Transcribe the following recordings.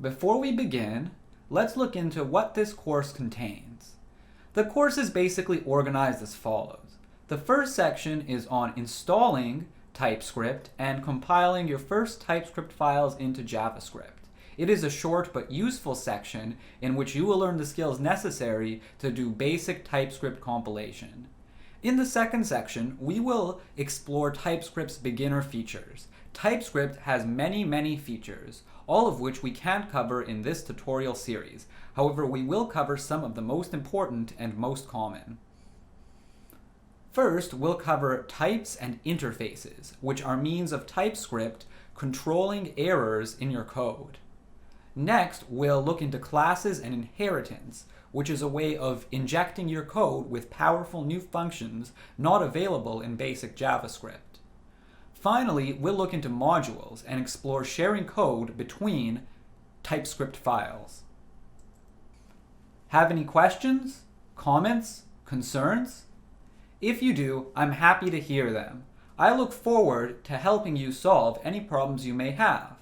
Before we begin, let's look into what this course contains. The course is basically organized as follows. The first section is on installing TypeScript and compiling your first TypeScript files into JavaScript. It is a short but useful section in which you will learn the skills necessary to do basic TypeScript compilation. In the second section, we will explore TypeScript's beginner features. TypeScript has many features, all of which we can't cover in this tutorial series. However, we will cover some of the most important and most common. First, we'll cover types and interfaces, which are means of TypeScript controlling errors in your code. Next, we'll look into classes and inheritance, which is a way of injecting your code with powerful new functions not available in basic JavaScript. Finally, we'll look into modules and explore sharing code between TypeScript files. Have any questions, comments, concerns? If you do, I'm happy to hear them. I look forward to helping you solve any problems you may have.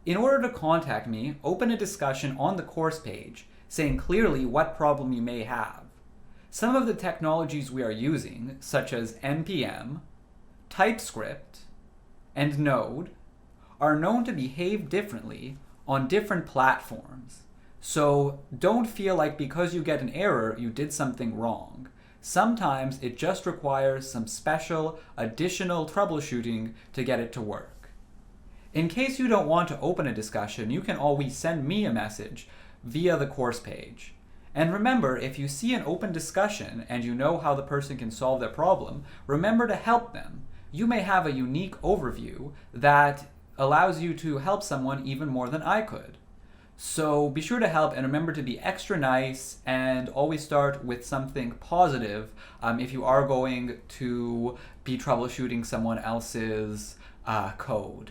In order to contact me, open a discussion on the course page saying clearly what problem you may have. Some of the technologies we are using, such as NPM, TypeScript, and Node, are known to behave differently on different platforms. So don't feel like because you get an error, you did something wrong. Sometimes it just requires some special, additional troubleshooting to get it to work. In case you don't want to open a discussion, you can always send me a message via the course page. And remember, if you see an open discussion and you know how the person can solve their problem, remember to help them. You may have a unique overview that allows you to help someone even more than I could. So be sure to help and remember to be extra nice and always start with something positive if you are going to be troubleshooting someone else's code.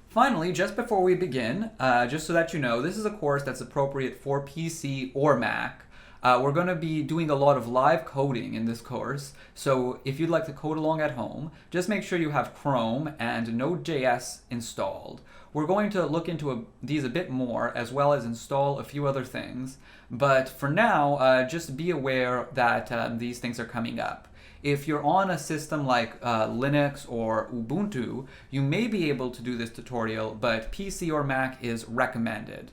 Finally, just before we begin, just so that you know, this is a course that's appropriate for PC or Mac. We're going to be doing a lot of live coding in this course, so if you'd like to code along at home, just make sure you have Chrome and Node.js installed. We're going to look into these a bit more, as well as install a few other things, but for now, just be aware that these things are coming up. If you're on a system like Linux or Ubuntu, you may be able to do this tutorial, but PC or Mac is recommended.